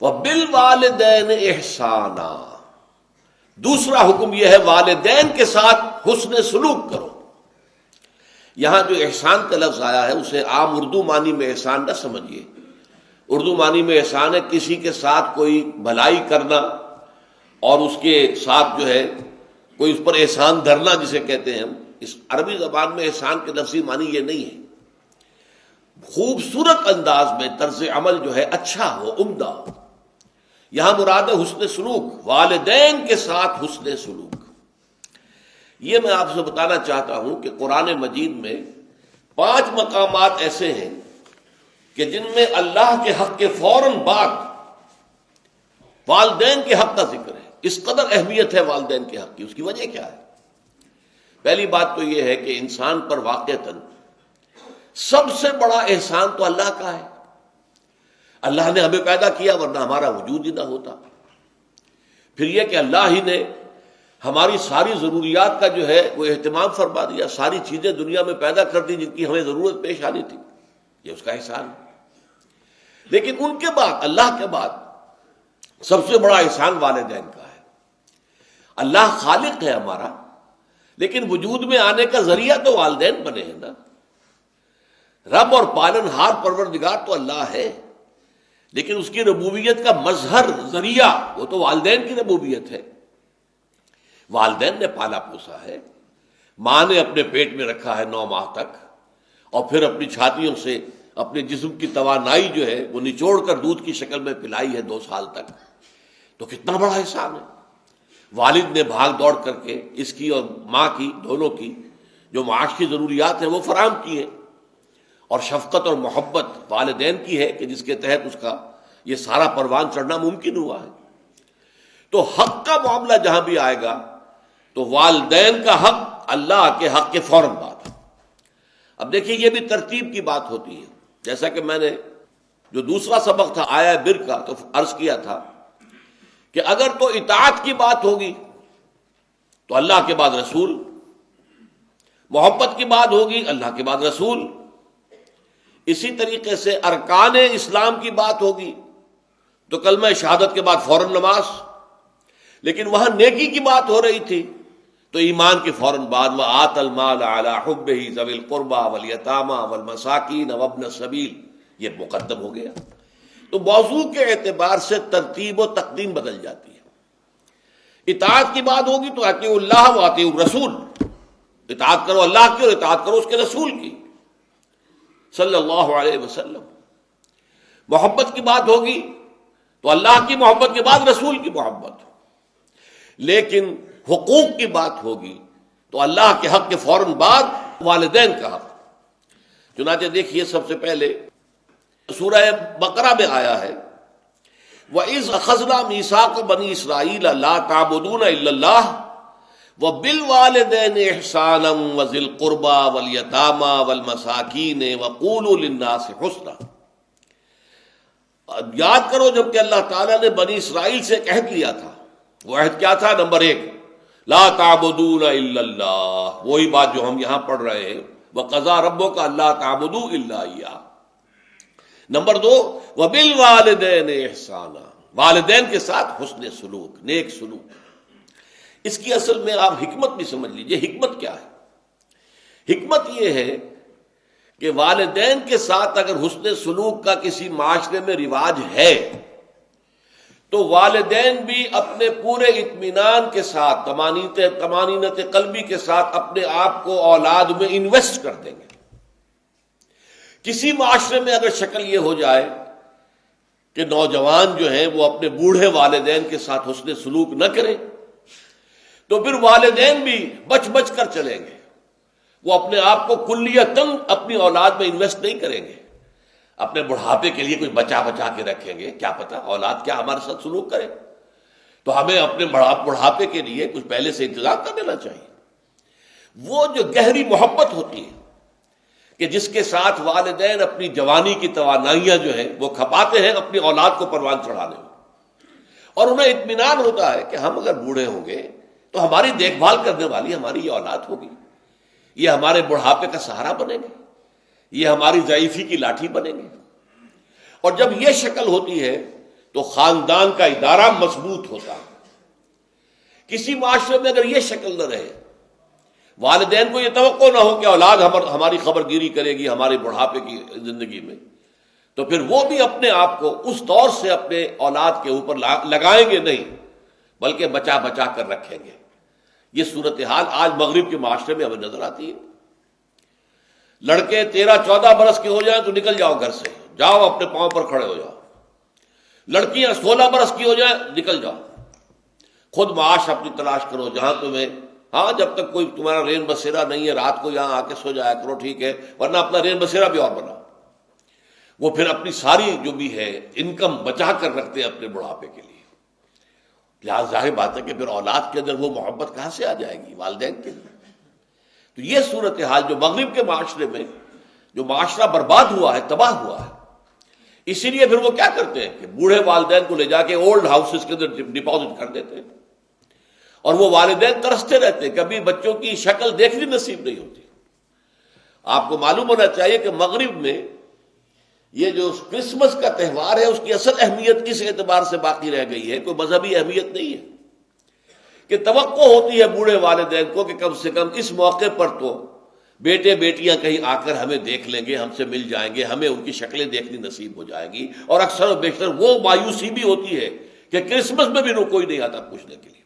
وَبِالْوَالِدَيْنِ احسانا، دوسرا حکم یہ ہے والدین کے ساتھ حسن سلوک کرو۔ یہاں جو احسان کا لفظ آیا ہے اسے عام اردو معنی میں احسان نہ سمجھیے۔ اردو معنی میں احسان ہے کسی کے ساتھ کوئی بھلائی کرنا اور اس کے ساتھ جو ہے کوئی اس پر احسان دھرنا جسے کہتے ہیں ہم۔ اس عربی زبان میں احسان کے لفظی معنی یہ نہیں ہے۔ خوبصورت انداز میں طرز عمل جو ہے اچھا ہو، عمدہ ہو۔ یہاں مراد ہے حسن سلوک، والدین کے ساتھ حسن سلوک۔ یہ میں آپ سے بتانا چاہتا ہوں کہ قرآن مجید میں 5 مقامات ایسے ہیں کہ جن میں اللہ کے حق کے فوراً بعد والدین کے حق کا ذکر ہے۔ اس قدر اہمیت ہے والدین کے حق کی، اس کی وجہ کیا ہے؟ پہلی بات تو یہ ہے کہ انسان پر واقعتاً سب سے بڑا احسان تو اللہ کا ہے۔ اللہ نے ہمیں پیدا کیا ورنہ ہمارا وجود ہی نہ ہوتا۔ پھر یہ کہ اللہ ہی نے ہماری ساری ضروریات کا جو ہے وہ اہتمام فرما دیا، ساری چیزیں دنیا میں پیدا کر دی جن کی ہمیں ضرورت پیش آنی تھی، یہ اس کا احسان ہے۔ لیکن ان کے بعد، اللہ کے بعد سب سے بڑا احسان والدین کا ہے۔ اللہ خالق ہے ہمارا، لیکن وجود میں آنے کا ذریعہ تو والدین بنے ہیں نا۔ رب اور پالن ہار پروردگار تو اللہ ہے، لیکن اس کی ربوبیت کا مظہر، ذریعہ، وہ تو والدین کی ربوبیت ہے۔ والدین نے پالا پوسا ہے، ماں نے اپنے پیٹ میں رکھا ہے 9 ماہ تک، اور پھر اپنی چھاتیوں سے اپنے جسم کی توانائی جو ہے وہ نچوڑ کر دودھ کی شکل میں پلائی ہے 2 سال تک۔ تو کتنا بڑا احسان ہے۔ والد نے بھاگ دوڑ کر کے اس کی اور ماں کی، دونوں کی جو معاش کی ضروریات ہیں وہ فراہم کی ہیں، اور شفقت اور محبت والدین کی ہے کہ جس کے تحت اس کا یہ سارا پروان چڑھنا ممکن ہوا ہے۔ تو حق کا معاملہ جہاں بھی آئے گا تو والدین کا حق اللہ کے حق کے فوراً بعد۔ اب دیکھیے یہ بھی ترتیب کی بات ہوتی ہے، جیسا کہ میں نے جو دوسرا سبق تھا آیا بر کا تو عرض کیا تھا کہ اگر تو اطاعت کی بات ہوگی تو اللہ کے بعد رسول، محبت کی بات ہوگی اللہ کے بعد رسول، اسی طریقے سے ارکان اسلام کی بات ہوگی تو کلمہ شہادت کے بعد فوراً نماز، لیکن وہاں نیکی کی بات ہو رہی تھی تو ایمان کے فوراً بعد وَآتَ الْمَالَ عَلَىٰ حُبِّهِ ذَوِي الْقُرْبَىٰ وَالْيَتَامَىٰ وَالْمَسَاكِينَ وَابْنَ السَّبِيلِ، یہ مقدم ہو گیا۔ تو موضوع کے اعتبار سے ترتیب و تقدیم بدل جاتی ہے۔ اطاعت کی بات ہوگی تو اطیعوا اللہ و اطیعوا الرسول، اطاعت کرو اللہ کی اور اطاعت کرو اس کے رسول کی صلی اللہ علیہ وسلم۔ محبت کی بات ہوگی تو اللہ کی محبت کے بعد رسول کی محبت، لیکن حقوق کی بات ہوگی تو اللہ کے حق کے فوراً بعد والدین کا حق۔ چنانچہ دیکھیے سب سے پہلے سورہ بقرہ میں آیا ہے وَإِذْ أَخَذْنَا مِيثَاقَ بَنِي إِسْرَائِيلَ لَا تَعْبُدُونَ إِلَّا اللَّهَ وَبِالْوَالِدَيْنِ إِحْسَانًا وَذِي الْقُرْبَىٰ وَالْيَتَامَىٰ وَالْمَسَاكِينِ وَقُولُوا لِلنَّاسِ حُسْنًا۔ یاد کرو جب کہ اللہ تعالیٰ نے بنی اسرائیل سے ایک عہد لیا تھا۔ وہ عہد کیا تھا؟ نمبر 1 لا تعبدون الا اللہ، وہی بات جو ہم یہاں پڑھ رہے ہیں وَقَضَىٰ رَبُّكَ أَلَّا تَعْبُدُوا إِلَّا إِيَّاهُ۔ نمبر 2 وَبِالْوَالِدَيْنِ إِحْسَانًا، والدین کے ساتھ حسن سلوک، نیک سلوک۔ اس کی اصل میں آپ حکمت بھی سمجھ لیجئے۔ حکمت کیا ہے؟ حکمت یہ ہے کہ والدین کے ساتھ اگر حسن سلوک کا کسی معاشرے میں رواج ہے تو والدین بھی اپنے پورے اطمینان کے ساتھ، طمانینت قلبی کے ساتھ اپنے آپ کو اولاد میں انویسٹ کر دیں گے۔ کسی معاشرے میں اگر شکل یہ ہو جائے کہ نوجوان جو ہیں وہ اپنے بوڑھے والدین کے ساتھ حسن سلوک نہ کریں تو پھر والدین بھی بچ بچ کر چلیں گے، وہ اپنے آپ کو کلیتاً اپنی اولاد میں انویسٹ نہیں کریں گے، اپنے بڑھاپے کے لیے کچھ بچا بچا کے رکھیں گے۔ کیا پتا اولاد کیا ہمارے ساتھ سلوک کرے، تو ہمیں اپنے بڑھاپے کے لیے کچھ پہلے سے انتظام کر لینا چاہیے۔ وہ جو گہری محبت ہوتی ہے کہ جس کے ساتھ والدین اپنی جوانی کی توانائیاں جو ہیں وہ کھپاتے ہیں اپنی اولاد کو پروان چڑھانے میں، اور انہیں اطمینان ہوتا ہے کہ ہم اگر بوڑھے ہوں گے تو ہماری دیکھ بھال کرنے والی ہماری یہ اولاد ہوگی، یہ ہمارے بڑھاپے کا سہارا بنیں گے، یہ ہماری ضعیفی کی لاٹھی بنیں گے۔ اور جب یہ شکل ہوتی ہے تو خاندان کا ادارہ مضبوط ہوتا ہے۔ کسی معاشرے میں اگر یہ شکل نہ رہے، والدین کو یہ توقع نہ ہو کہ اولاد ہماری خبر گیری کرے گی ہمارے بڑھاپے کی زندگی میں، تو پھر وہ بھی اپنے آپ کو اس طور سے اپنے اولاد کے اوپر لگائیں گے نہیں، بلکہ بچا بچا کر رکھیں گے۔ یہ صورتحال آج مغرب کے معاشرے میں ہمیں نظر آتی ہے۔ لڑکے 13-14 برس کے ہو جائیں تو نکل جاؤ گھر سے، جاؤ اپنے پاؤں پر کھڑے ہو جاؤ۔ لڑکیاں 16 برس کی ہو جائیں نکل جاؤ، خود معاش اپنی تلاش کرو جہاں تمہیں، ہاں جب تک کوئی تمہارا رین بسیرا نہیں ہے رات کو یہاں آ کے سو جایا کرو، ٹھیک ہے، ورنہ اپنا رین بسیرا بھی اور بناؤ۔ وہ پھر اپنی ساری جو بھی ہے انکم بچا کر رکھتے ہیں اپنے بڑھاپے کے لیے۔ لہٰذا ظاہر بات ہے کہ پھر اولاد کے اندر وہ محبت کہاں سے آ جائے گی والدین کے لیے؟ تو یہ صورتحال جو مغرب کے معاشرے میں جو معاشرہ برباد ہوا ہے، تباہ ہوا ہے، اسی لیے پھر وہ کیا کرتے ہیں کہ بوڑھے والدین کو لے جا کے اولڈ ہاؤسز کے اندر ڈپازٹ کر دیتے ہیں، اور وہ والدین ترستے رہتے ہیں، کبھی بچوں کی شکل دیکھنی نصیب نہیں ہوتی۔ آپ کو معلوم ہونا چاہیے کہ مغرب میں یہ جو کرسمس کا تہوار ہے اس کی اصل اہمیت کس اعتبار سے باقی رہ گئی ہے، کوئی مذہبی اہمیت نہیں ہے، کہ توقع ہوتی ہے بوڑھے والدین کو کہ کم سے کم اس موقع پر تو بیٹے بیٹیاں کہیں آ کر ہمیں دیکھ لیں گے، ہم سے مل جائیں گے، ہمیں ان کی شکلیں دیکھنی نصیب ہو جائے گی۔ اور اکثر و بیشتر وہ مایوسی بھی ہوتی ہے کہ کرسمس میں بھی کوئی نہیں آتا پوچھنے کے لیے۔